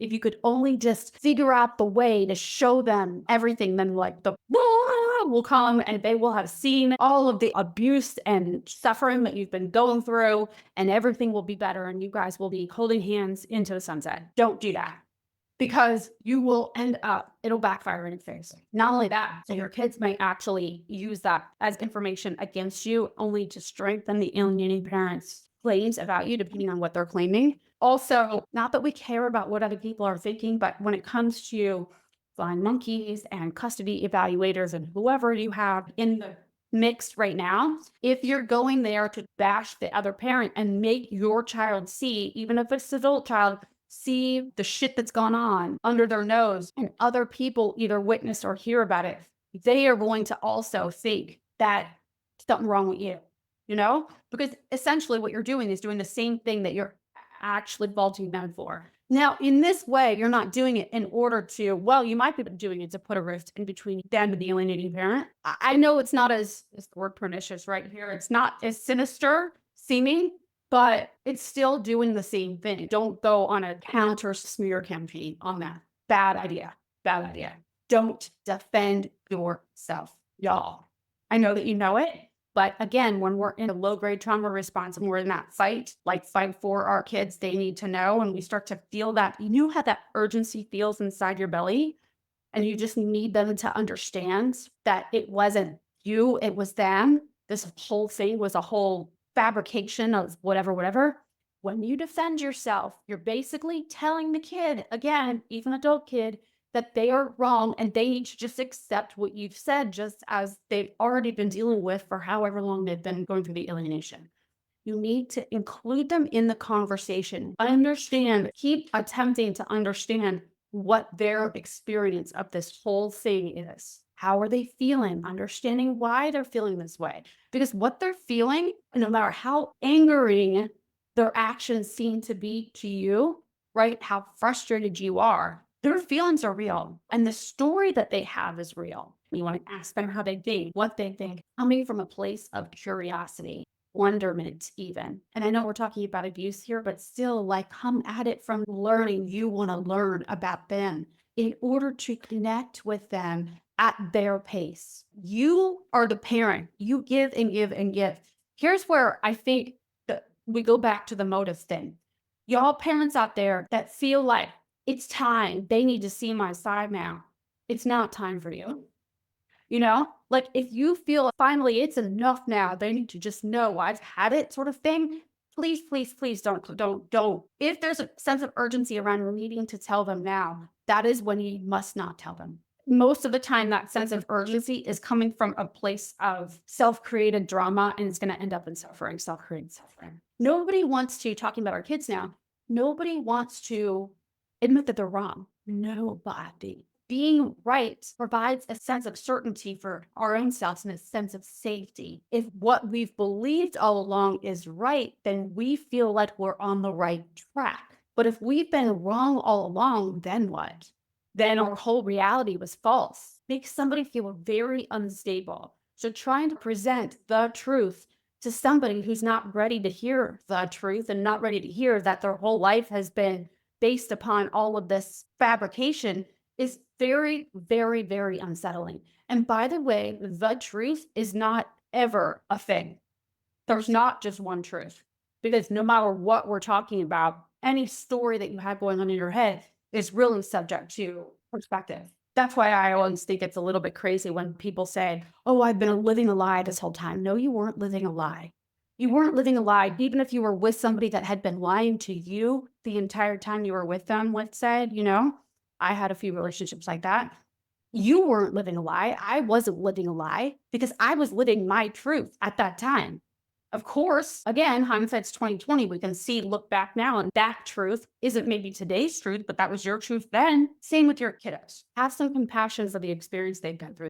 If you could only just figure out the way to show them everything, then like the will come and they will have seen all of the abuse and suffering that you've been going through, and everything will be better and you guys will be holding hands into the sunset. Don't do that because you will end up, it'll backfire in your face. Not only that, so your kids might actually use that as information against you, only to strengthen the alienating parents' claims about you, depending on what they're claiming. Also, not that we care about what other people are thinking, but when it comes to flying monkeys and custody evaluators and whoever you have in the mix right now, if you're going there to bash the other parent and make your child see, even if it's an adult child, see the shit that's gone on under their nose and other people either witness or hear about it, they are going to also think that something wrong with you, you know? Because essentially what you're doing is doing the same thing that you're actually faulting them for. Now, in this way, you're not doing it in order to, well, you might be doing it to put a rift in between them and the alienating parent. I know it's not as the word pernicious right here. It's not as sinister seeming, but it's still doing the same thing. Don't go on a counter smear campaign on that. Bad idea. Bad idea. Don't defend yourself, y'all. I know that you know it, but again, when we're in a low grade trauma response and we're in that fight, like fight for our kids, they need to know. And we start to feel that, you know how that urgency feels inside your belly? And you just need them to understand that it wasn't you, it was them. This whole thing was a whole fabrication of whatever, whatever. When you defend yourself, you're basically telling the kid, again, even adult kid, that they are wrong and they need to just accept what you've said, just as they've already been dealing with for however long they've been going through the alienation. You need to include them in the conversation. Understand, keep attempting to understand what their experience of this whole thing is. How are they feeling? Understanding why they're feeling this way. Because what they're feeling, no matter how angering their actions seem to be to you, right? How frustrated you are, their feelings are real. And the story that they have is real. You want to ask them how they think, what they think, coming from a place of curiosity, wonderment even. And I know we're talking about abuse here, but still like come at it from learning. You want to learn about them in order to connect with them at their pace. You are the parent. You give and give and give. Here's where I think that we go back to the motive thing. Y'all parents out there that feel like it's time, they need to see my side now. It's not time for you. You know, like if you feel finally it's enough now, they need to just know I've had it sort of thing. Please, please, please don't. If there's a sense of urgency around needing to tell them now, that is when you must not tell them. Most of the time, that sense of urgency is coming from a place of self-created drama and it's going to end up in suffering, self-created suffering. Nobody wants to, talking about our kids now, nobody wants to admit that they're wrong. Nobody. Being right provides a sense of certainty for our own selves and a sense of safety. If what we've believed all along is right, then we feel like we're on the right track. But if we've been wrong all along, then what? Then our whole reality was false. Makes somebody feel very unstable. So trying to present the truth to somebody who's not ready to hear the truth and not ready to hear that their whole life has been based upon all of this fabrication is very, very, very unsettling. And by the way, the truth is not ever a thing. There's not just one truth, because no matter what we're talking about, any story that you have going on in your head is really subject to perspective. That's why I always think it's a little bit crazy when people say, oh, I've been living a lie this whole time. No, you weren't living a lie. You weren't living a lie, even if you were with somebody that had been lying to you the entire time you were with them, let's say, you know, I had a few relationships like that. You weren't living a lie. I wasn't living a lie because I was living my truth at that time. Of course, again, hindsight's 2020. We can see, look back now, and that truth isn't maybe today's truth, but that was your truth then. Same with your kiddos. Have some compassion for the experience they've been through.